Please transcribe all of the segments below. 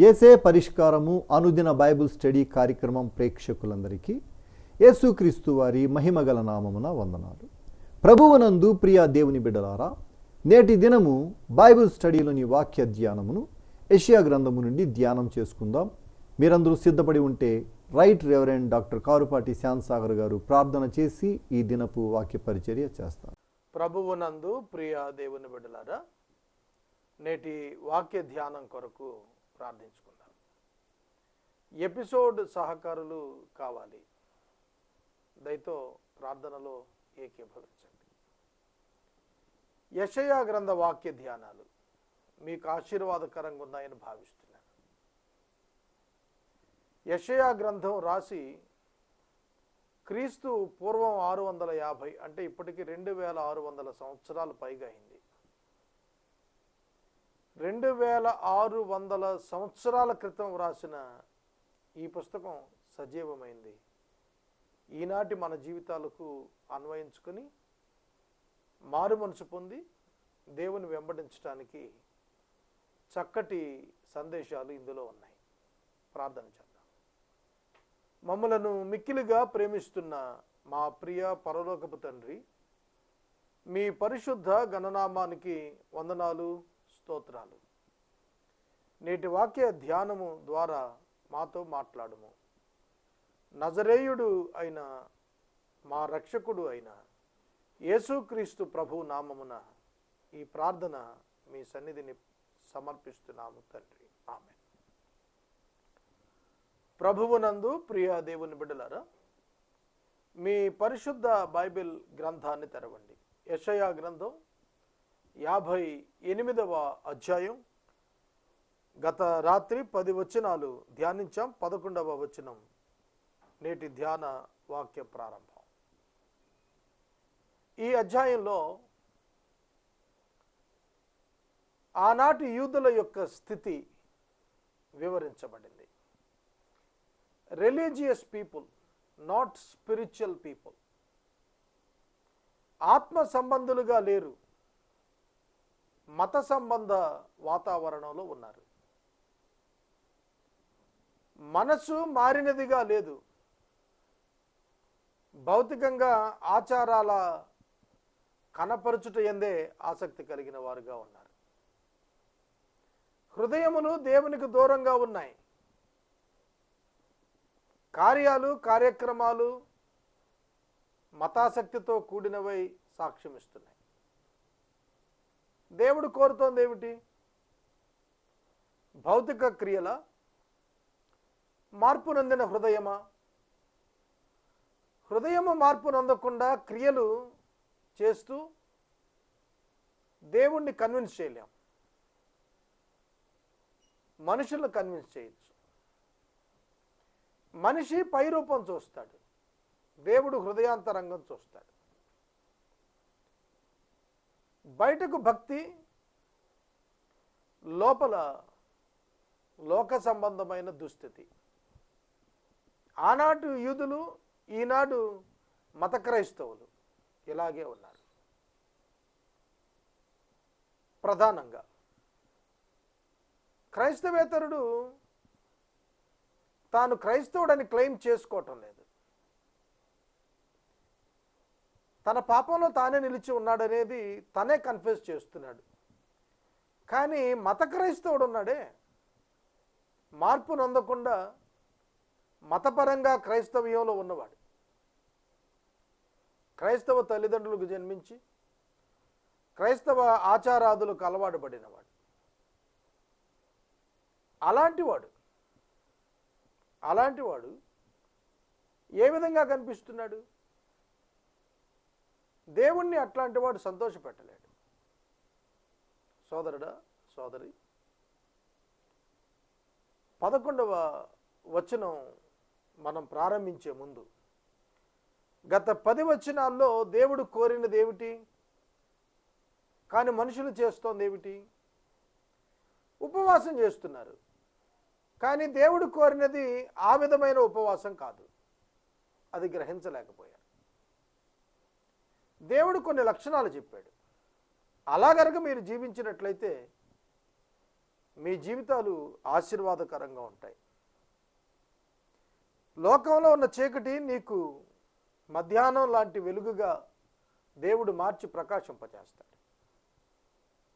యేసే పరిష్కారము అనుదిన Bible study కార్యక్రమం ప్రేక్షకులందరికీ యేసుక్రీస్తు వారి మహిమగల నామమున వందనాలు. ప్రభువునందు ప్రియ దేవుని బిడ్డలారా, నేటి దినము బైబిల్ స్టడీలోని వాక్య ధ్యానమును యెషయా గ్రంథము నుండి ధ్యానం చేసుకుందాం. మీరందరూ సిద్ధపడి ఉంటే రైట్ రెవరెండ్ డాక్టర్ కారుపాటి శాంతసాగర్ గారు ప్రార్థన చేసి ఈ దినపు వాక్య పరిచర్య చేస్తారు. ప్రభువునందు ప్రియ దేవుని బిడ్డలారా, నేటి వాక్య ధ్యానం కొరకు ప్రార్థించుకుందాం. ఎపిసోడ్ సహకారులు కావాలి, దయతో ప్రార్థనలో ఏకీభవించండి. యెషయా గ్రంథ వాక్య ధ్యానాలు మీకు ఆశీర్వాదకరంగా ఉన్నాయని భావిస్తున్నాను. యెషయా గ్రంథం రాసి క్రీస్తు పూర్వం 650 అంటే ఇప్పటికి 2600 సంవత్సరాలు పైగా అయింది. 2600 సంవత్సరాల క్రితం వ్రాసిన ఈ పుస్తకం సజీవమైంది. ఈనాటి మన జీవితాలకు అన్వయించుకొని మారు మనసు పొంది దేవుని వెంబడించడానికి చక్కటి సందేశాలు ఇందులో ఉన్నాయి. ప్రార్థన చేద్దాం. మమ్మలను మిక్కిలిగా ప్రేమిస్తున్న మా ప్రియ పరలోకపు తండ్రి, మీ పరిశుద్ధ గణనామానికి వందనాలు, స్తోత్రాలు. నేటి వాక్య ధ్యానము ద్వారా మాతో మాట్లాడుము. నజరేయుడు అయిన మా రక్షకుడు అయిన యేసుక్రీస్తు ప్రభు నామమున ఈ ప్రార్థన మీ సన్నిధిని సమర్పిస్తున్నాము తండ్రి, ఆమేన్. ప్రభువునందు ప్రియ దేవుని బిడ్డలారా, మీ పరిశుద్ధ బైబిల్ గ్రంథాన్ని తెరవండి. యెషయా గ్రంథం 58వ అధ్యాయం. గత రాత్రి 10 వచనాలు ధ్యానించాం. 11వ వచనం నేటి ధ్యాన వాక్య ప్రారంభం. ఈ అధ్యాయంలో ఆనాటి యూదుల యొక్క స్థితి వివరించబడింది. Religious people, not spiritual people. ఆత్మ సంబంధులుగా లేరు, మత సంబంధ వాతావరణంలో ఉన్నారు. మనసు మారినదిగా లేదు, భౌతికంగా ఆచారాల కనపరుచుట ఎందే ఆసక్తి కలిగిన వారుగా ఉన్నారు. హృదయములు దేవునికి దూరంగా ఉన్నాయి. కార్యాలు, కార్యక్రమాలు మతాసక్తితో కూడినవై సాక్ష్యమిస్తున్నాయి. దేవుడు కోరుతోంది ఏమిటి? భౌతిక క్రియల, మార్పు నొందిన హృదయమా? హృదయము మార్పు నొందకుండా క్రియలు చేస్తూ దేవుణ్ణి కన్విన్స్ చేయలేం. మనుషులను కన్విన్స్ చేయొచ్చు. మనిషి పై రూపం చూస్తాడు, దేవుడు హృదయాంతరంగం చూస్తాడు. బయటకు భక్తి, లోపల లోక సంబంధమైన దుస్థితి. ఆనాడు యూదులు, ఈనాడు మత క్రైస్తవులు ఇలాగే ఉన్నారు. ప్రధానంగా క్రైస్తవేతరుడు తాను క్రైస్తవుడని క్లెయిమ్ చేసుకోవటం లేదు. తన పాపంలో తానే నిలిచి ఉన్నాడనేది తనే కన్ఫెస్ చేస్తున్నాడు. కానీ మత క్రైస్తవుడు ఉన్నాడే, మార్పు నొందకుండా మతపరంగా క్రైస్తవ్యంలో ఉన్నవాడు, క్రైస్తవ తల్లిదండ్రులకు జన్మించి క్రైస్తవ ఆచారాదులకు అలవాటు పడినవాడు. అలాంటివాడు ఏ విధంగా కనిపిస్తున్నాడు? దేవుణ్ణి అట్లాంటి వాడు సంతోషపెట్టలేడు. సోదరుడా, సోదరి, 11వ వచనం మనం ప్రారంభించే ముందు గత 10 వచనాల్లో దేవుడు కోరినది ఏమిటి? కానీ మనుషులు చేస్తోంది ఏమిటి? ఉపవాసం చేస్తున్నారు. కానీ దేవుడు కోరినది ఆ విధమైన ఉపవాసం కాదు. అది గ్రహించలేకపోయారు. దేవుడు కొన్ని లక్షణాలు చెప్పాడు. అలా గనక మీరు జీవించినట్లయితే మీ జీవితాలు ఆశీర్వాదకరంగా ఉంటాయి. లోకంలో ఉన్న చీకటి నీకు మధ్యాహ్నం లాంటి వెలుగుగా దేవుడు మార్చి ప్రకాశింపచేస్తాడు.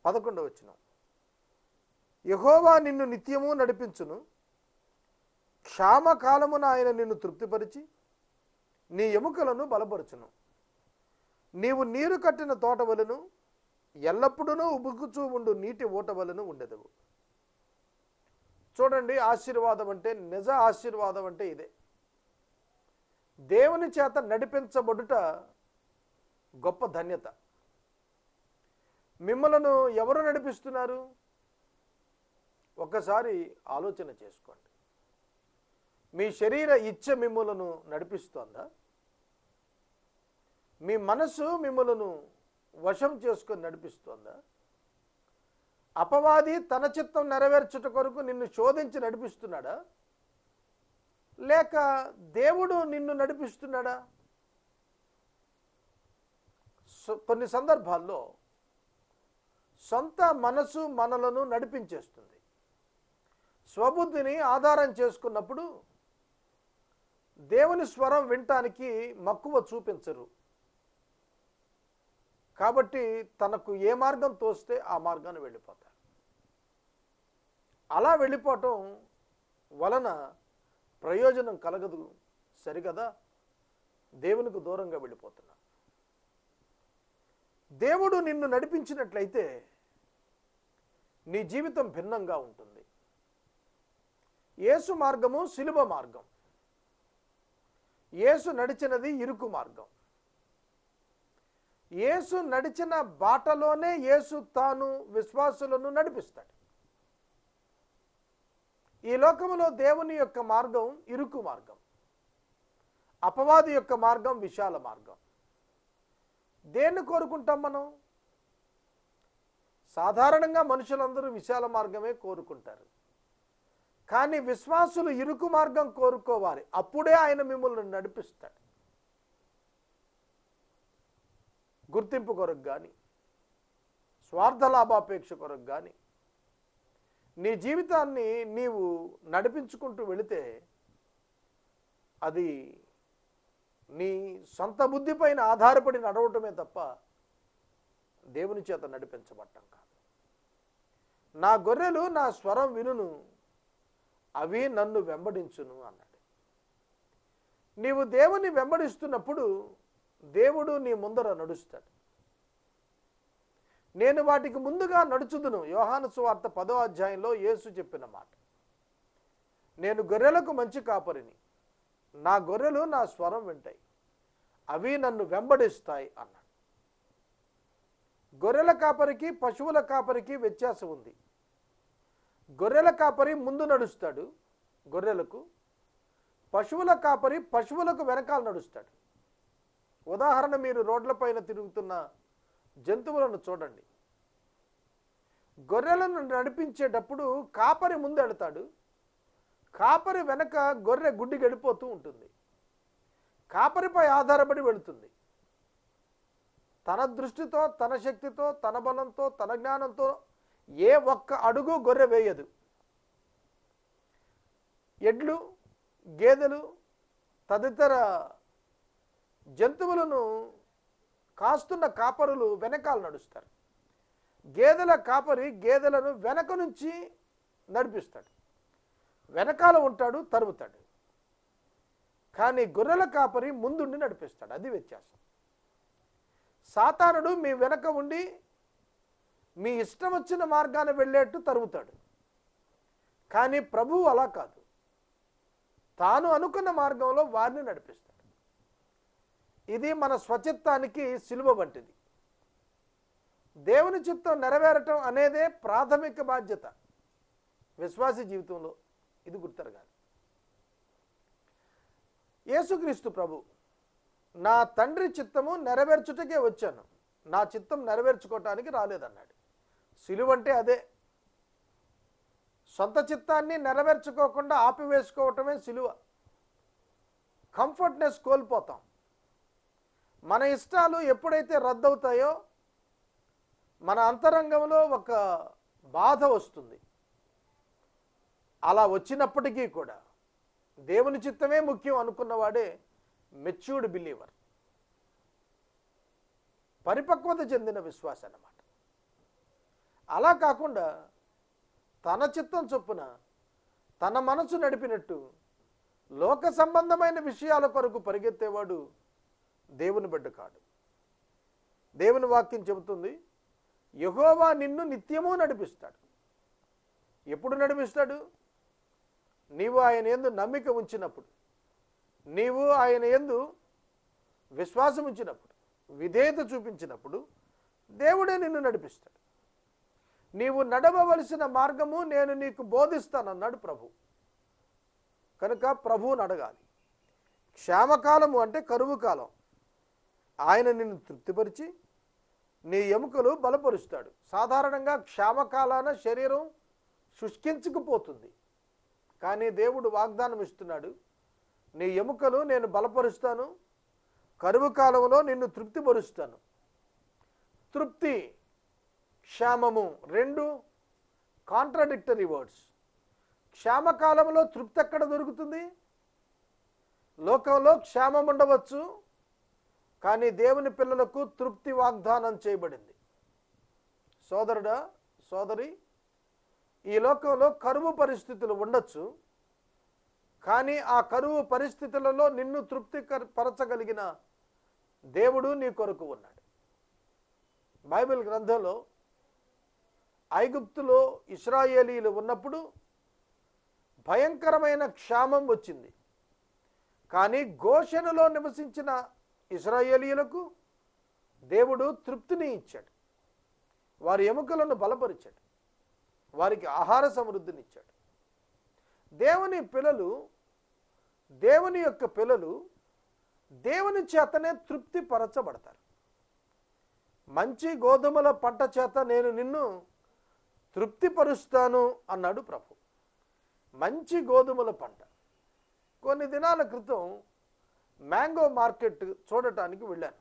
11వ వచనం, యెహోవా నిన్ను నిత్యము నడిపించును, క్షామకాలమున ఆయన నిన్ను తృప్తిపరిచి నీ ఎముకలను బలపరచును. నీవు నీరు కట్టిన తోట వలెను ఎల్లప్పుడూ ఉబుకుచూ ఉండు నీటి ఊట వలెను ఉండెదవు. చూడండి, ఆశీర్వాదం అంటే, నిజ ఆశీర్వాదం అంటే ఇదే. దేవుని చేత నడిపించబడుట గొప్ప ధన్యత. మిమ్మలను ఎవరు నడిపిస్తున్నారు? ఒక్కసారి ఆలోచన చేసుకోండి. మీ శరీర ఇచ్చ మిమ్మలను నడిపిస్తోందా? మీ మనసు మిమ్మలను వశం చేసుకొని నడిపిస్తోందా? అపవాది తన చిత్తం నెరవేర్చుట కొరకు నిన్ను శోధించి నడిపిస్తున్నాడా, లేక దేవుడు నిన్ను నడిపిస్తున్నాడా? కొన్ని సందర్భాల్లో సొంత మనసు మనలను నడిపించేస్తుంది. స్వబుద్ధిని ఆధారం చేసుకున్నప్పుడు దేవుని స్వరం వినటానికి మక్కువ చూపించరు. కాబట్టి తనకు ఏ మార్గం తోస్తే ఆ మార్గాన్ని వెళ్ళిపోతారు. అలా వెళ్ళిపోవటం వలన ప్రయోజనం కలగదు, సరికదా? దేవునికి దూరంగా వెళ్ళిపోతున్నా. దేవుడు నిన్ను నడిపించినట్లయితే నీ జీవితం భిన్నంగా ఉంటుంది. యేసు మార్గము సిలువ మార్గం. యేసు నడిచినది ఇరుకు మార్గం. యేసు నడిచిన బాటలోనే యేసు తాను విశ్వాసులను నడిపిస్తాడు. ఈ లోకములో దేవుని యొక్క మార్గం ఇరుకు మార్గం, అపవాది యొక్క మార్గం విశాల మార్గం. దేన్ని కోరుకుంటాం మనం? సాధారణంగా మనుషులందరూ విశాల మార్గమే కోరుకుంటారు. కానీ విశ్వాసులు ఇరుకు మార్గం కోరుకోవాలి. అప్పుడే ఆయన మిమ్మల్ని నడిపిస్తాడు. గుర్తింపు కొరకు కానీ, స్వార్థ లాభాపేక్ష కొరకు కానీ నీ జీవితాన్ని నీవు నడిపించుకుంటూ వెళితే అది నీ సొంత బుద్ధి పైన ఆధారపడి నడవటమే తప్ప దేవుని చేత నడిపించబట్టం కాదు. నా గొర్రెలు నా స్వరం వినును, అవి నన్ను వెంబడించును అన్నాడు. నీవు దేవుని వెంబడిస్తున్నప్పుడు దేవుడు నీ ముందర నడుస్తాడు. నేను వాటికి ముందుగా నడుచుదును. యోహాను సువార్త 10వ అధ్యాయంలో యేసు చెప్పిన మాట. నేను గొర్రెలకు మంచి కాపరిని, నా గొర్రెలు నా స్వరం వింటాయి, అవి నన్ను వెంబడిస్తాయి అన్నాడు. గొర్రెల కాపరికి పశువుల కాపరికి వ్యత్యాసం ఉంది. గొర్రెల కాపరి ముందు నడుస్తాడు గొర్రెలకు, పశువుల కాపరి పశువులకు వెనకాల నడుస్తాడు. ఉదాహరణ, మీరు రోడ్లపైన తిరుగుతున్న జంతువులను చూడండి. గొర్రెలను నడిపించేటప్పుడు కాపరి ముందు వెళతాడు, కాపరి వెనక గొర్రె గుడ్డి గడిపోతూ ఉంటుంది. కాపరిపై ఆధారపడి వెళుతుంది. తన దృష్టితో, తన శక్తితో, తన బలంతో, తన జ్ఞానంతో ఏ ఒక్క అడుగు గొర్రె వేయదు. ఎడ్లు, గేదెలు తదితర జంతువులను కాస్తున్న కాపరులు వెనకాల నడుస్తారు. గేదెల కాపరి గేదెలను వెనక నుంచి నడిపిస్తాడు, వెనకాల ఉంటాడు, తరుముతాడు. కానీ గొర్రెల కాపరి ముందుండి నడిపిస్తాడు. అది వ్యత్యాసం. సాతానుడు మీ వెనక ఉండి మీ ఇష్టం వచ్చిన మార్గాన్ని వెళ్ళేట్టు తరుముతాడు. కానీ ప్రభువు అలా కాదు, తాను అనుకున్న మార్గంలో వారిని నడిపిస్తాడు. ఇది మన స్వచిత్తానికి సిలువ వంటిది. దేవుని చిత్తం నెరవేరటం అనేదే ప్రాథమిక బాధ్యత విశ్వాసి జీవితంలో. ఇది గుర్తెరగాలి. యేసుక్రీస్తు ప్రభు, నా తండ్రి చిత్తము నెరవేర్చుటకే వచ్చాను, నా చిత్తం నెరవేర్చుకోవటానికి రాలేదన్నాడు. సిలువ అంటే అదే. సొంత చిత్తాన్ని నెరవేర్చుకోకుండా ఆపివేసుకోవటమే సిలువ. కంఫర్ట్నెస్ కోల్పోతాం. మన ఇష్టాలు ఎప్పుడైతే రద్దవుతాయో మన అంతరంగంలో ఒక బాధ వస్తుంది. అలా వచ్చినప్పటికీ కూడా దేవుని చిత్తమే ముఖ్యం అనుకున్నవాడే మెచ్యూర్డ్ బిలీవర్, పరిపక్వత చెందిన విశ్వాసం అన్నమాట. అలా కాకుండా తన చిత్తం చొప్పున తన మనసు నడిపినట్టు లోక సంబంధమైన విషయాల కొరకు పరిగెత్తేవాడు దేవుని బిడ్డ కాడు. దేవుని వాక్యం చెబుతుంది, యెహోవా నిన్ను నిత్యము నడిపిస్తాడు. ఎప్పుడు నడిపిస్తాడు? నీవు ఆయన యందు నమ్మిక ఉంచినప్పుడు, నీవు ఆయన యందు విశ్వాసం ఉంచినప్పుడు, విధేయత చూపించినప్పుడు దేవుడే నిన్ను నడిపిస్తాడు. నీవు నడవవలసిన మార్గము నేను నీకు బోధిస్తానన్నాడు ప్రభు. కనుక ప్రభువుని అడగాలి. క్షేమకాలము అంటే కరువు కాలం. ఆయన నిన్ను తృప్తిపరిచి నీ ఎముకలు బలపరుస్తాడు. సాధారణంగా క్షేమకాలాన శరీరం శుష్కించుకుపోతుంది, కానీ దేవుడు వాగ్దానం ఇస్తున్నాడు, నీ ఎముకలు నేను బలపరుస్తాను, కరువు కాలంలో నిన్ను తృప్తిపరుస్తాను. తృప్తి, క్షేమము రెండు కాంట్రాడిక్టరీ వర్డ్స్. క్షేమకాలంలో తృప్తి ఎక్కడ దొరుకుతుంది? లోకంలో క్షేమం ఉండవచ్చు, కానీ దేవుని పిల్లలకు తృప్తి వాగ్దానం చేయబడింది. సోదరుడా, సోదరి, ఈ లోకంలో కరువు పరిస్థితులు ఉండొచ్చు, కానీ ఆ కరువు పరిస్థితులలో నిన్ను తృప్తి పరచగలిగిన దేవుడు నీ కొరకు ఉన్నాడు. బైబిల్ గ్రంథంలో ఐగుప్తులో ఇశ్రాయేలీలు ఉన్నప్పుడు భయంకరమైన క్షామం వచ్చింది, కానీ గోషెనులో నివసించిన ఇశ్రాయేలీయులకు దేవుడు తృప్తిని ఇచ్చాడు. వారి ఎముకలను బలపరిచాడు, వారికి ఆహార సమృద్ధిని ఇచ్చాడు. దేవుని పిల్లలు, దేవుని యొక్క పిల్లలు దేవుని చేతనే తృప్తి పరచబడతారు. మంచి గోధుమల పంట చేత నేను నిన్ను తృప్తిపరుస్తాను అన్నాడు ప్రభు. మంచి గోధుమల పంట. కొన్ని దినాల క్రితం మ్యాంగో మార్కెట్ చూడటానికి వెళ్ళాను.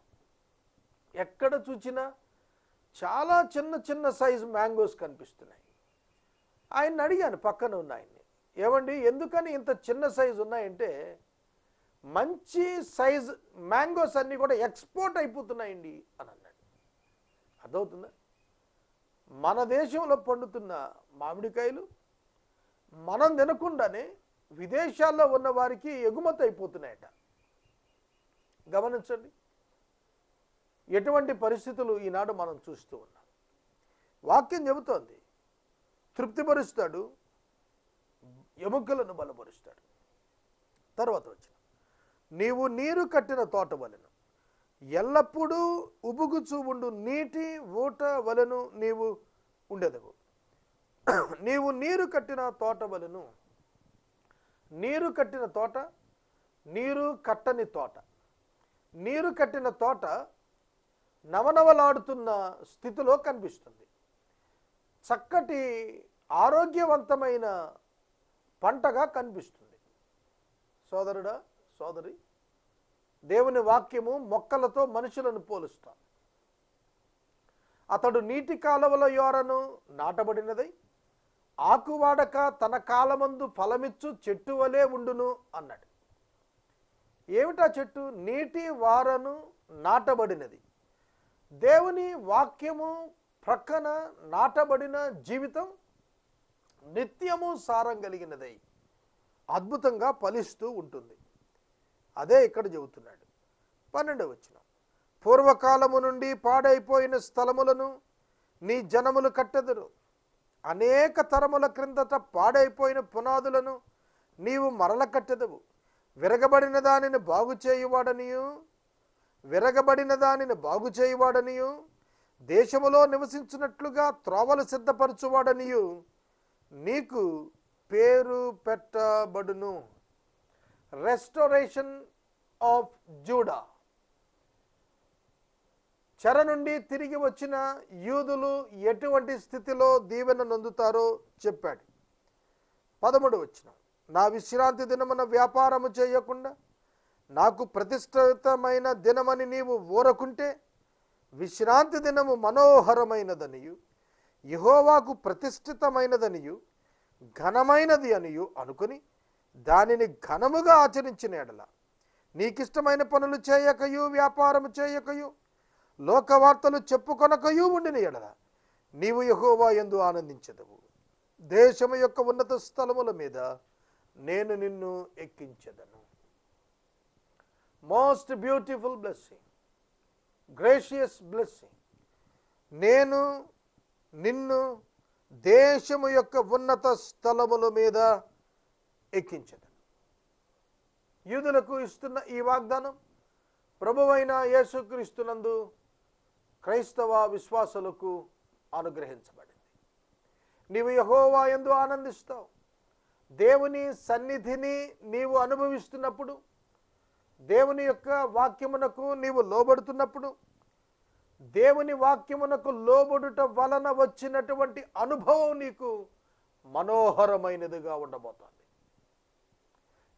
ఎక్కడ చూసినా చాలా చిన్న చిన్న సైజు మ్యాంగోస్ కనిపిస్తున్నాయి. ఆయన్ని అడిగాను, పక్కన ఉన్న ఆయన్ని, ఏమండి ఎందుకని ఇంత చిన్న సైజు ఉన్నాయంటే, మంచి సైజు మ్యాంగోస్ అన్నీ కూడా ఎక్స్పోర్ట్ అయిపోతున్నాయండి అని అన్నాడు. అర్థమవుతుందా? మన దేశంలో పండుతున్న మామిడికాయలు మనం తినకుండానే విదేశాల్లో ఉన్న వారికి ఎగుమతి అయిపోతున్నాయట. గమనించండి, ఎటువంటి పరిస్థితులు ఈనాడు మనం చూస్తూ ఉన్నాం. వాక్యం చెబుతోంది, తృప్తిపరుస్తాడు, ఎముకలను బలపరుస్తాడు. తర్వాత వచ్చిన, నీవు నీరు కట్టిన తోట వలెను, ఎల్లప్పుడూ ఉబుగుచూ ఉండు నీటి ఊట వలెను నీవు ఉండెదవు. నీవు నీరు కట్టిన తోట వలెను. నీరు కట్టిన తోట, నీరు కట్టని తోట. నీరు కట్టిన తోట నవనవలాడుతున్న స్థితిలో కనిపిస్తుంది. చక్కటి ఆరోగ్యవంతమైన పంటగా కనిపిస్తుంది. సోదరుడా, సోదరి, దేవుని వాక్యము మొక్కలతో మనుషులను పోలుస్తాం. అతడు నీటి కాలువల యోరను నాటబడినదై ఆకువాడక తన కాలమందు ఫలమిచ్చు చెట్టు వలె ఉండును అన్నాడు. ఏమిటా చెట్టు? నీటి వారను నాటబడినది. దేవుని వాక్యము ప్రక్కన నాటబడిన జీవితం నిత్యము సారం కలిగినదై అద్భుతంగా ఫలిస్తూ ఉంటుంది. అదే ఇక్కడ చెబుతున్నాడు. 12వ వచనం, పూర్వకాలము నుండి పాడైపోయిన స్థలములను నీ జనములు కట్టెదరు, అనేక తరముల క్రిందట పాడైపోయిన పునాదులను నీవు మరల కట్టెదవు. విరగబడిన దానిని బాగు చేయువాడనియు దేశములో నివసించినట్లుగా త్రోవలు సిద్ధపరచువాడనియు నీకు పేరు పెట్టబడును. Restoration of JUDA. చెర నుండి తిరిగి వచ్చిన యూదులు ఎటువంటి స్థితిలో దీవెన నొందుతారో చెప్పాడు. 13వ వచనం, నా విశ్రాంతి దినమున వ్యాపారము చేయకుండా నాకు ప్రతిష్ఠితమైన దినమని నీవు ఊరకుంటే, విశ్రాంతి దినము మనోహరమైనదనియు యెహోవాకు ప్రతిష్ఠితమైనదనియు ఘనమైనది అనియు అనుకుని దానిని ఘనముగా ఆచరించిన ఎడల నీకిష్టమైన పనులు చేయకయు వ్యాపారము చేయకయు లోకవార్తలు చెప్పుకొనకయు ఉండిన ఎడల నీవు యెహోవా యందు ఆనందించెదవు. దేశము యొక్క ఉన్నత స్థలముల మీద నేను నిన్ను ఎక్కించెదను. Most beautiful blessing, gracious blessing. నేను నిన్ను దేశము యొక్క ఉన్నత స్థలముల మీద ఎక్కించెదను. యూదులకు ఇస్తున్న ఈ వాగ్దానం ప్రభువైన యేసుక్రీస్తునందు క్రైస్తవ విశ్వాసులకు అనుగ్రహించబడింది. నీవు యెహోవా యందు ఆనందిస్తావు. దేవుని సన్నిధిని నీవు అనుభవిస్తున్నప్పుడు, దేవుని యొక్క వాక్యమునకు నీవు లోబడుతున్నప్పుడు, దేవుని వాక్యమునకు లోబడుట వలన వచ్చినటువంటి అనుభవం నీకు మనోహరమైనదిగా ఉండబోతోంది.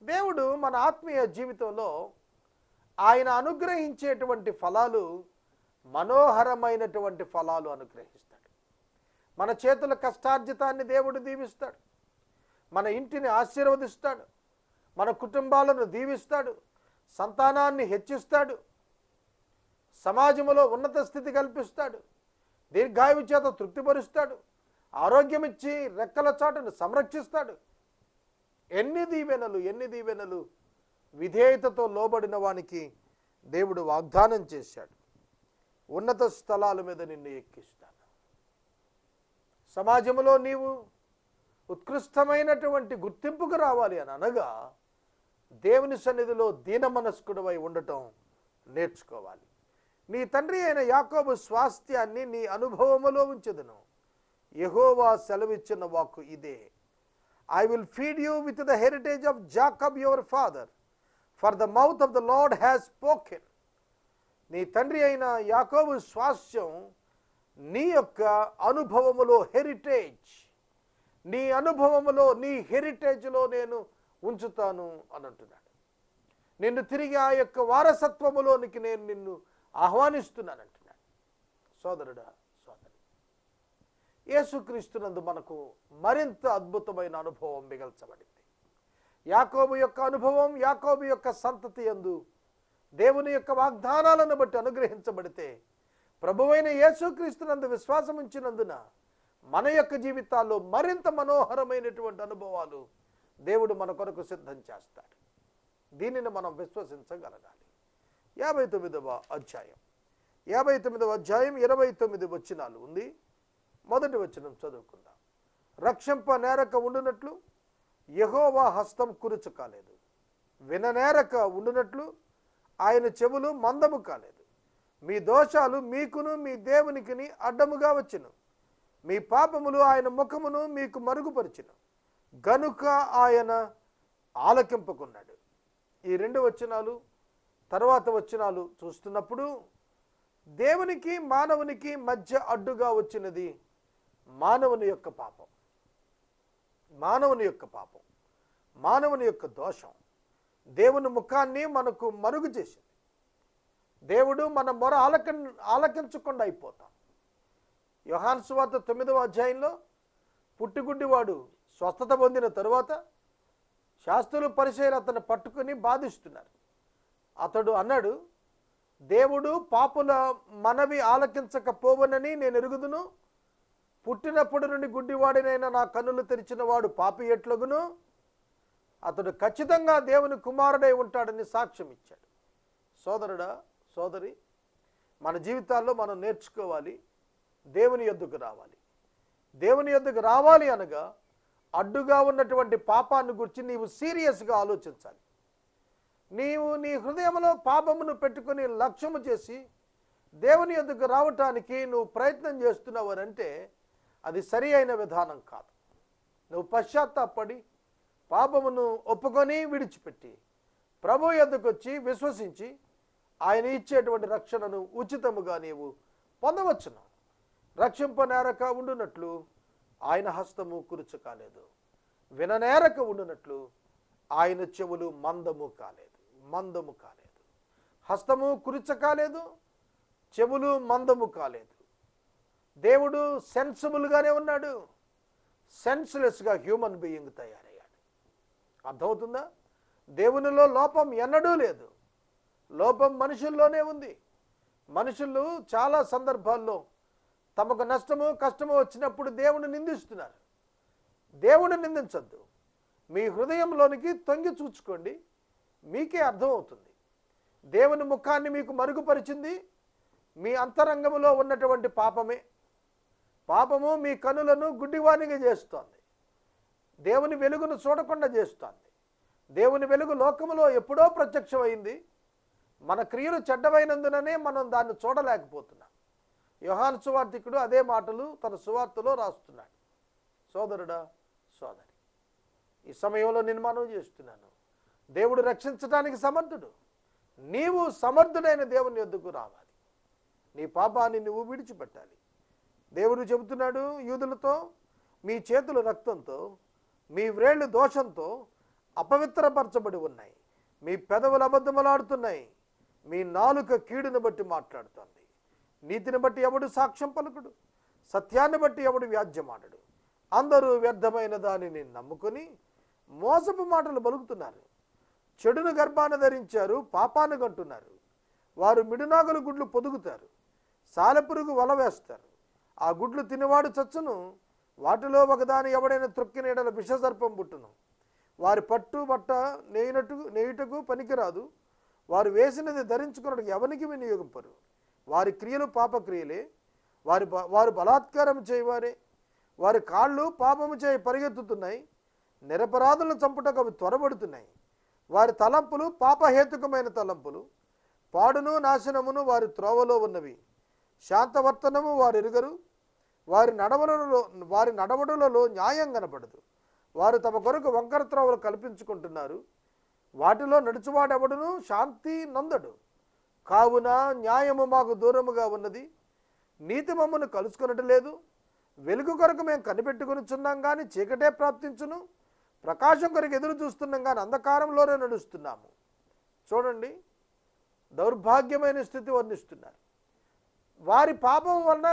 దేవుడు మన ఆత్మీయ జీవితంలో ఆయన అనుగ్రహించేటువంటి ఫలాలు మనోహరమైనటువంటి ఫలాలు అనుగ్రహిస్తాడు. మన చేతుల కష్టార్జితాన్ని దేవుడు దీవిస్తాడు. మన ఇంటిని ఆశీర్వదిస్తాడు. మన కుటుంబాలను దీవిస్తాడు. సంతానాన్ని హెచ్చిస్తాడు. సమాజంలో ఉన్నత స్థితి కల్పిస్తాడు. దీర్ఘాయువు చేత తృప్తిపరుస్తాడు. ఆరోగ్యం ఇచ్చి రెక్కల చాటును సంరక్షిస్తాడు. ఎన్ని దీవెనలు విధేయతతో లోబడిన వానికి దేవుడు వాగ్దానం చేశాడు. ఉన్నత స్థలాల మీద నిన్ను ఎక్కిస్తాను. సమాజంలో నీవు ఉత్కృష్టమైనటువంటి గుర్తింపుకు రావాలి అని అనగా దేవుని సన్నిధిలో దీనమనస్కుడవై ఉండటం నేర్చుకోవాలి. నీ తండ్రి అయిన యాకోబు స్వాస్థ్యాన్ని నీ అనుభవములో ఉంచెదను. యెహోవా సెలవిచ్చిన వాక్కు ఇదే. I will feed you with the heritage of Jacob your father, for the mouth of the Lord has spoken. నీ తండ్రి అయిన యాకోబు స్వాస్థ్యం నీ యొక్క అనుభవములో హెరిటేజ్, నీ అనుభవములో నీ హెరిటేజ్లో నేను ఉంచుతాను అని అంటున్నాడు. నిన్ను తిరిగి ఆ యొక్క వారసత్వములోనికి నేను నిన్ను ఆహ్వానిస్తున్నాను అంటున్నాడు. సోదరుడా, సోదరి, యేసుక్రీస్తునందు మనకు మరింత అద్భుతమైన అనుభవం మిగల్చబడింది. యాకోబు యొక్క అనుభవం, యాకోబు యొక్క సంతతి యందు దేవుని యొక్క వాగ్దానాలను బట్టి అనుగ్రహించబడితే, ప్రభువైన యేసుక్రీస్తునందు విశ్వాసం ఉంచినందున మన యొక్క జీవితాల్లో మరింత మనోహరమైనటువంటి అనుభవాలు దేవుడు మన కొరకు సిద్ధం చేస్తాడు. దీనిని మనం విశ్వసించగలగాలి. 59వ అధ్యాయం 29 వచనాలు ఉంది. మొదటి వచనం చదువుకుందాం. రక్షింప నేరక ఉండునట్లు యెహోవా హస్తం కురుచు కాలేదు, విననేరక ఉండునట్లు ఆయన చెవులు మందము కాలేదు. మీ దోషాలు మీకును మీ దేవునికిని అడ్డముగా వచ్చును, మీ పాపములు ఆయన ముఖమును మీకు మరుగుపరిచెను, గనుక ఆయన ఆలకింపకున్నాడు. ఈ 2 వచనాలు తర్వాత వచనాలు చూస్తున్నప్పుడు దేవునికి మానవునికి మధ్య అడ్డుగా వచ్చినది మానవుని యొక్క పాపం, మానవుని యొక్క దోషం దేవుని ముఖాన్ని మనకు మరుగు చేసింది. దేవుడు మన మొర ఆలకించకుండా అయిపోతాం. యోహాను సువార్త 9వ అధ్యాయంలో పుట్టిగుడ్డివాడు స్వస్థత పొందిన తరువాత శాస్త్రులు పరిసయ్యులు అతన్ని పట్టుకుని బాధిస్తున్నారు. అతడు అన్నాడు, దేవుడు పాపుల మనవి ఆలకించకపోవనని నేను ఎరుగుదును, పుట్టినప్పటి నుండి గుడ్డివాడినైనా నా కన్నులు తెరిచిన వాడు పాపి ఎట్లగును, అతడు ఖచ్చితంగా దేవుని కుమారుడై ఉంటాడని సాక్ష్యం ఇచ్చాడు. సోదరుడా, సోదరి, మన జీవితాల్లో మనం నేర్చుకోవాలి, దేవుని యొద్దకు రావాలి. దేవుని యొద్దకు రావాలి అనగా అడ్డుగా ఉన్నటువంటి పాపాన్ని గురించి నీవు సీరియస్గా ఆలోచించాలి. నీవు నీ హృదయంలో పాపమును పెట్టుకుని లక్ష్యము చేసి దేవుని యొద్దకు రావటానికి నువ్వు ప్రయత్నం చేస్తున్నావు అంటే అది సరి అయిన విధానం కాదు. నువ్వు పశ్చాత్తాపడి పాపమును ఒప్పుకొని విడిచిపెట్టి ప్రభు యొద్దకు వచ్చి విశ్వసించి ఆయన ఇచ్చేటువంటి రక్షణను ఉచితముగా నీవు పొందవచ్చును. రక్షింపనేరక ఉండునట్లు ఆయన హస్తము కురుచు కాలేదు, విననేరక ఉండునట్లు ఆయన చెవులు మందము కాలేదు. హస్తము కురుచ కాలేదు, చెవులు మందము కాలేదు. దేవుడు సెన్సిబుల్గానే ఉన్నాడు, సెన్స్లెస్గా హ్యూమన్ బీయింగ్ తయారయ్యాడు. అర్థమవుతుందా? దేవునిలో లోపం ఎన్నడూ లేదు. లోపం మనుషుల్లోనే ఉంది. మనుషులు చాలా సందర్భాల్లో తమకు నష్టము కష్టము వచ్చినప్పుడు దేవుని నిందిస్తున్నారు. దేవుని నిందించద్దు. మీ హృదయంలోనికి తొంగి చూచుకోండి, మీకే అర్థమవుతుంది. దేవుని ముఖాన్ని మీకు మరుగుపరిచింది మీ అంతరంగములో ఉన్నటువంటి పాపమే. పాపము మీ కనులను గుడ్డివానిగా చేస్తోంది. దేవుని వెలుగును చూడకుండా చేస్తోంది. దేవుని వెలుగు లోకములో ఎప్పుడో ప్రత్యక్షమైంది. మన క్రియలు చెడ్డమైనందుననే మనం దాన్ని చూడలేకపోతున్నాం. యోహాను సువార్తికుడు అదే మాటలు తన సువార్తలో రాస్తున్నాడు. సోదరుడా, సోదరి, ఈ సమయంలో నేను మనవి చేస్తున్నాను, దేవుడు రక్షించడానికి సమర్థుడు. నీవు సమర్థుడైన దేవుని యొద్దకు రావాలి. నీ పాపాన్ని నువ్వు విడిచిపెట్టాలి. దేవుడు చెబుతున్నాడు యూదులతో, మీ చేతులు రక్తంతో మీ వ్రేళ్ళు దోషంతో అపవిత్రపరచబడి ఉన్నాయి, మీ పెదవులు అబద్ధములాడుతున్నాయి, మీ నాలుక కీడును బట్టి మాట్లాడుతోంది. నీతిని బట్టి ఎవడు సాక్ష్యం పలుకుడు, సత్యాన్ని బట్టి ఎవడు వ్యాజ్యమాడడు. అందరూ వ్యర్థమైన దానిని నమ్ముకొని మోసపు మాటలు పలుకుతున్నారు. చెడును గర్భాన్ని ధరించారు, పాపాన్ని కంటున్నారు. వారు మిడునాగులు గుడ్లు పొదుగుతారు, సాలెపురుగు వల వేస్తారు. ఆ గుడ్లు తినేవాడు చచ్చును. వాటిలో ఒకదాని ఎవడైనా త్రొక్కిన ఎడల విషసర్పం పుట్టును. వారి పట్టు బట్ట నేయుటకు పనికిరాదు. వారు వేసినది ధరించుకున్నట్టు ఎవరికి వినియోగింపరు. వారి క్రియలు పాపక్రియలే. వారు బలాత్కారం చేయవారే. వారి కాళ్ళు పాపము చేయి పరిగెత్తుతున్నాయి. నిరపరాధులను చంపుటకు అవి త్వరపడుతున్నాయి. వారి తలంపులు పాపహేతుకమైన తలంపులు. పాడును నాశనమును వారి త్రోవలో ఉన్నవి. శాంతవర్తనము వారు ఎరుగరు. వారి నడవడులలో న్యాయం కనపడదు. వారు తమ కొరకు వంకర త్రోవలు కల్పించుకుంటున్నారు. వాటిలో నడుచువాడెవడును శాంతి నందడు. కావున న్యాయము మాకు దూరముగా ఉన్నది, నీతి మమ్మను కలుసుకొనట లేదు. వెలుగు కొరకు మేము కనిపెట్టుకునిచున్నాం కానీ చీకటే ప్రాప్తించును. ప్రకాశం కొరకు ఎదురు చూస్తున్నాం కానీ అంధకారంలోనే నడుస్తున్నాము. చూడండి, దౌర్భాగ్యమైన స్థితి వర్ణిస్తున్నారు. వారి పాపం వలన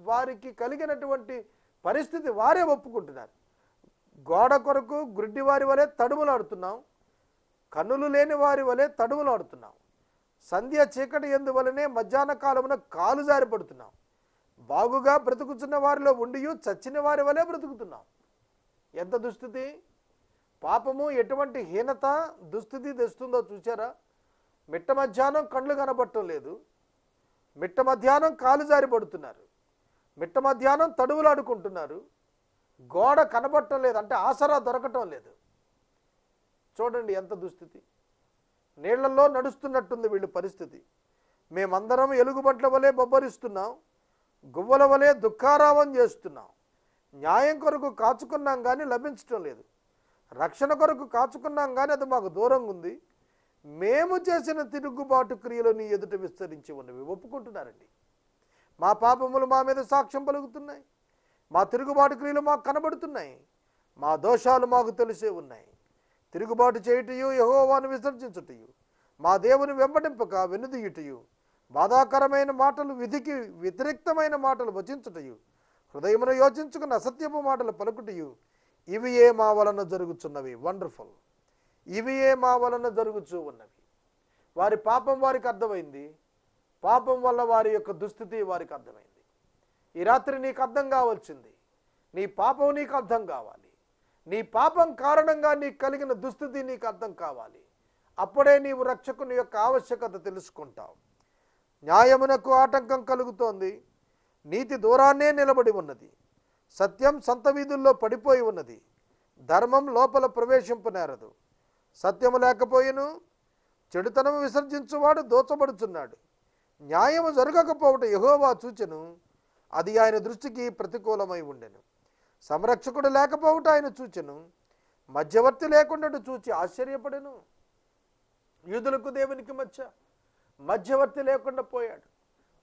వారికి కలిగినటువంటి పరిస్థితి వారే ఒప్పుకుంటున్నారు. గోడ కొరకు గుడ్డి వారి వలె తడుములాడుతున్నాం, కన్నులు లేని వారి వలె తడుములాడుతున్నాం. సంధ్య చీకటి ఎందువలనే మధ్యాహ్న కాలమున కాలు జారిపడుతున్నాం. బాగుగా బ్రతుకుతున్న వారిలో ఉండియు చచ్చిన వారి వలె బ్రతుకుతున్నాం. ఎంత దుస్థితి! పాపము ఎటువంటి హీనత దుస్థితి తెస్తుందో చూచారా? మిట్ట మధ్యాహ్నం కళ్ళు కనబడటం లేదు, మిట్ట మధ్యాహ్నం కాలు జారిపడుతున్నారు, మిట్ట మధ్యాహ్నం తడువులాడుకుంటున్నారు. గోడ కనబడటం లేదు, అంటే ఆసరా దొరకటం లేదు. చూడండి ఎంత దుస్థితి! నీళ్లలో నడుస్తున్నట్టుంది వీళ్ళ పరిస్థితి. మేమందరం ఎలుగుబంట్ల వలె బొబ్బరిస్తున్నాం, గువ్వల వలె దుఃఖారావం చేస్తున్నాం. న్యాయం కొరకు కాచుకున్నాం కానీ లభించటం లేదు. రక్షణ కొరకు కాచుకున్నాం కానీ అది మాకు దూరంగా ఉంది. మేము చేసిన తిరుగుబాటు క్రియలు నీ ఎదుట విస్తరించి ఉన్నవి. ఒప్పుకుంటున్నారండి. మా పాపములు మా మీద సాక్ష్యం పలుకుతున్నాయి, మా తిరుగుబాటు క్రియలు మాకు కనబడుతున్నాయి, మా దోషాలు మాకు తెలిసే ఉన్నాయి. తిరుగుబాటు చేయుటయు యెహోవాను విసర్జించుటయు, మా దేవుని వెంబడింపక వెనుదీయుటయు, బాధాకరమైన మాటలు విధికి వ్యతిరేక్తమైన మాటలు వచించుటయు, హృదయమును యోచించుకున్న అసత్యపు మాటలు పలుకుటయు, ఇవి ఏ మా వలన జరుగుచున్నవి. వండర్ఫుల్! ఇవి ఏ మా వలన జరుగుచూ ఉన్నవి. వారి పాపం వారికి అర్థమైంది. పాపం వల్ల వారి యొక్క దుస్థితి వారికి అర్థమైంది. ఈ రాత్రి నీకు అర్థం కావాల్సింది, నీ పాపం నీకు అర్థం కావాలి. నీ పాపం కారణంగా నీకు కలిగిన దుస్థితి నీకు అర్థం కావాలి. అప్పుడే నీవు రక్షకుని యొక్క ఆవశ్యకత తెలుసుకుంటావు. న్యాయమునకు ఆటంకం కలుగుతోంది, నీతి దూరాన్నే నిలబడి ఉన్నది, సత్యం సంత వీధుల్లో పడిపోయి ఉన్నది, ధర్మం లోపల ప్రవేశింపనేరదు. సత్యము లేకపోయిను చెడుతనము విసర్జించువాడు దోచబడుచున్నాడు. న్యాయము జరగకపోవట యెహోవా చూచెను, అది ఆయన దృష్టికి ప్రతికూలమై ఉండెను. సంరక్షకుడు లేకపోవట ఆయన చూచెను, మధ్యవర్తి లేకుండా చూచి ఆశ్చర్యపడెను. యూదులకు దేవునికి మధ్యవర్తి లేకుండా పోయాడు.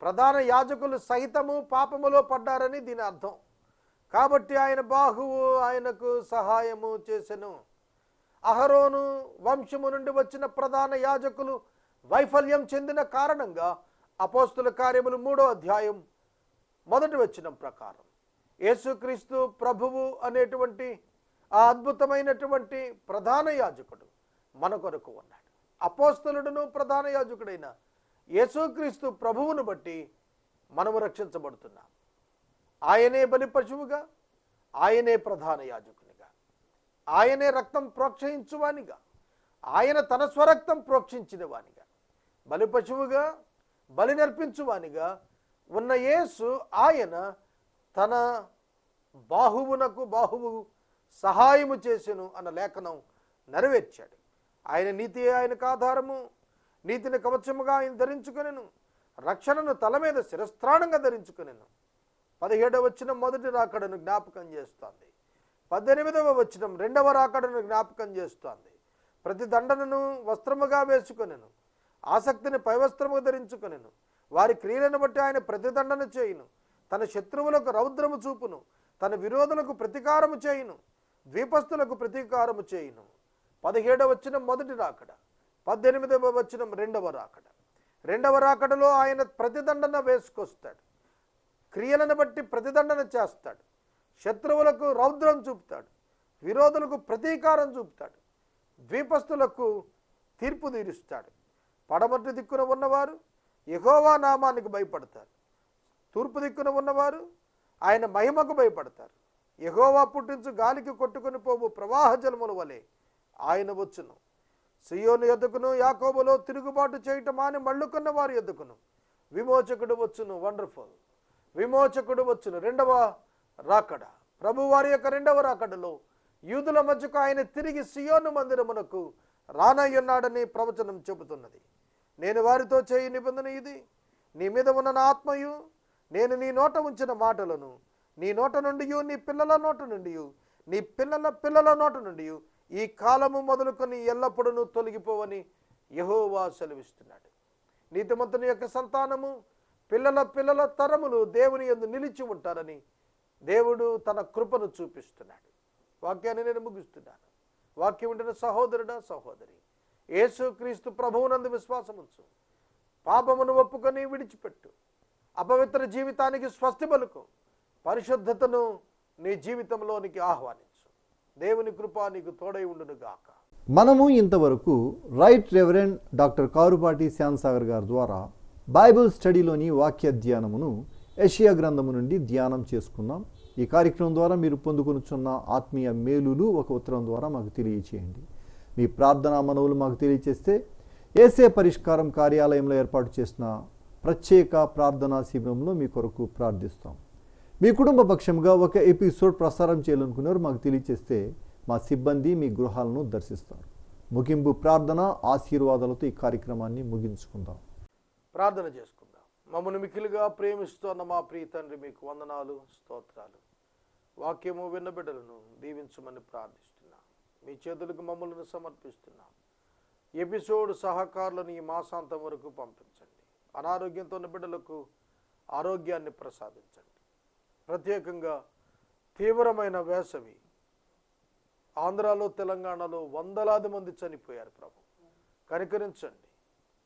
ప్రధాన యాజకులు సైతము పాపములో పడ్డారని దీని అర్థం. కాబట్టి ఆయన బాహువు ఆయనకు సహాయము చేసెను. అహరోను వంశము నుండి వచ్చిన ప్రధాన యాజకులు వైఫల్యం చెందిన కారణంగా అపోస్తుల కార్యములు 3వ అధ్యాయం 1వ వచనం ప్రకారం యేసుక్రీస్తు ప్రభువు అనేటువంటి ఆ అద్భుతమైనటువంటి ప్రధాన యాజకుడు మన కొరకు ఉన్నాడు. అపోస్తలుడును ప్రధాన యాజకుడైన యేసుక్రీస్తు ప్రభువును బట్టి మనము రక్షించబడుతున్నాం. ఆయనే బలి పశువుగా, ఆయనే ప్రధాన యాజకునిగా, ఆయనే రక్తం ప్రోక్షయించువానిగా, ఆయన తన స్వరక్తం ప్రోక్షించిన వానిగా, బలి పశువుగా, బలి నర్పించువానిగా ఉన్న యేసు ఆయన తన బాహువు సహాయము చేసెను అన్న లేఖనం నెరవేర్చాడు. ఆయన నీతి ఆయనకు ఆధారము, నీతిని కవచముగా ఆయన ధరించుకొనెను, రక్షణను తల మీద శిరస్త్రాణంగా ధరించుకొనెను. 17వ వచనం మొదటి రాకడను జ్ఞాపకం చేస్తోంది. 18వ వచనం రెండవ రాకడను జ్ఞాపకం చేస్తోంది. ప్రతి దండనను వస్త్రముగా వేసుకొనెను, ఆసక్తిని పైవస్త్రముగా ధరించుకొనెను. వారి క్రియలను బట్టి ఆయన ప్రతిదండన చేయును, తన శత్రువులకు రౌద్రము చూపును, తన విరోధులకు ప్రతీకారము చేయును, ద్వీపస్తులకు ప్రతీకారము చేయును. 17వ వచనం మొదటి రాకడ, 18వ వచనం రెండవ రాకడ. రెండవ రాకడలో ఆయన ప్రతిదండన వేసుకొస్తాడు, క్రియలను బట్టి ప్రతిదండన చేస్తాడు, శత్రువులకు రౌద్రం చూపుతాడు, విరోధులకు ప్రతీకారం చూపుతాడు, ద్వీపస్తులకు తీర్పు తీరుస్తాడు. పడమటి దిక్కున ఉన్నవారు యెహోవా నామానికి భయపడతారు, తూర్పు దిక్కున ఉన్నవారు ఆయన మహిమకు భయపడతారు. యెహోవా పుట్టించు గాలికి కొట్టుకుని పోవు ప్రవాహ జలముల వలె ఆయన వచ్చును. సియోను యొద్దకును యాకోబులో తిరుగుబాటు చేయటం మాని మళ్ళుకున్న వారి యొద్దకును విమోచకుడు వచ్చును. వండర్ఫుల్, విమోచకుడు వచ్చును. రెండవ రాకడ, ప్రభు వారి యొక్క రెండవ రాకడలో యూదుల మధ్యకు ఆయన తిరిగి సియోను మందిరమునకు రానయ్యున్నాడని ప్రవచనం చెబుతున్నది. నేను వారితో చేయి నిబంధన ఇది, నీ మీద ఉన్న నా ఆత్మయు, నేను నీ నోట ఉంచిన మాటలను నీ నోట నుండి, నీ పిల్లల నోట నుండి, నీ పిల్లల పిల్లల నోట నుండి ఈ కాలము మొదలుకొని ఎల్లప్పుడూ తొలగిపోవని యెహోవా సెలవిస్తున్నాడు. నీతిమంతుని యొక్క సంతానము, పిల్లల పిల్లల తరములు దేవుని యందు నిలిచి ఉంటారని దేవుడు తన కృపను చూపిస్తున్నాడు. వాక్యాన్ని నేను ముగిస్తున్నాను. వాక్యం ఉండిన సహోదరుడా, సహోదరి, యేసుక్రీస్తు ప్రభువునందు విశ్వాసం ఉంచు, పాపమును ఒప్పుకొని విడిచిపెట్టు, అపవిత్ర జీవితానికి స్వస్తి పలుకు, పరిశుద్ధతను నీ జీవితంలోనికి ఆహ్వానించు. దేవుని కృప నీకు తోడై ఉండును గాక. మనము ఇంతవరకు రైట్ రెవరెండ్ డాక్టర్ కారుపాటి శ్యామ్సాగర్ గారి ద్వారా బైబిల్ స్టడీలోని వాక్య ధ్యానమును యెషయా గ్రంథము నుండి ధ్యానం చేసుకున్నాం. ఈ కార్యక్రమం ద్వారా మీరు పొందుకొనుచున్న ఆత్మీయ మేలులు ఒక ఉత్తరం ద్వారా మాకు తెలియచేయండి. మీ ప్రార్థనా మనవులు మాకు తెలియచేస్తే ఏసే పరిష్కారం కార్యాలయంలో ఏర్పాటు చేసిన ప్రత్యేక ప్రార్థనా శిబిరంలో మీ కొరకు ప్రార్థిస్తాం. మీ కుటుంబ పక్షంగా ఒక ఎపిసోడ్ ప్రసారం చేయాలనుకున్నారు మాకు తెలియచేస్తే మా సిబ్బంది మీ గృహాలను దర్శిస్తారు. ముగింపు ప్రార్థన ఆశీర్వాదాలతో ఈ కార్యక్రమాన్ని ముగించుకుందాం. ప్రార్థన చేసుకుందాం. మమ్మల్ని మిక్కిలుగా ప్రేమిస్తున్న మా ప్రియ తండ్రి, మీకు వందనాలు, స్తోత్రాలు. వాక్యము విన్న బిడ్డలను దీవించమని ప్రార్థిస్తున్నాం. మీ చేతులకు మమ్మల్ని సమర్పిస్తున్నాం. ఎపిసోడ్ సహకారులను ఈ మాసాంతం వరకు పంపించండి. అనారోగ్యంతో ఉన్న బిడ్డలకు ఆరోగ్యాన్ని ప్రసాదించండి. ప్రత్యేకంగా తీవ్రమైన వేసవి, ఆంధ్రాలో తెలంగాణలో వందలాది మంది చనిపోయారు. ప్రభు కనికరించండి.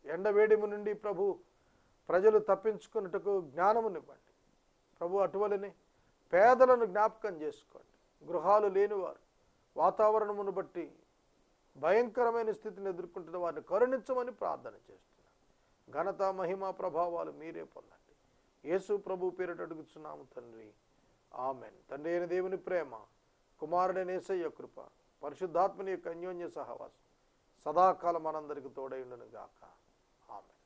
ఎండవేడిమి నుండి ప్రభు ప్రజలు తప్పించుకున్నట్టుకు జ్ఞానమునివ్వండి. ప్రభు అటువలనే పేదలను జ్ఞాపకం చేసుకోండి. గృహాలు లేనివారు, వాతావరణమును బట్టి భయంకరమైన స్థితిని ఎదుర్కొంటున్న వారిని కరుణించమని ప్రార్థన చేస్తున్నాం. ఘనత, మహిమ, ప్రభావాలు మీరే పొందండి. యేసు ప్రభు పేరిట అడుగుచున్నాము తండ్రి, ఆమెన్. తండ్రి అయిన దేవుని ప్రేమ, కుమారుడైన యేసయ్య కృప, పరిశుద్ధాత్మని యొక్క అన్యోన్య సహవాసం సదాకాలం మనందరికి తోడై ఉండును గాక. ఆమెన్.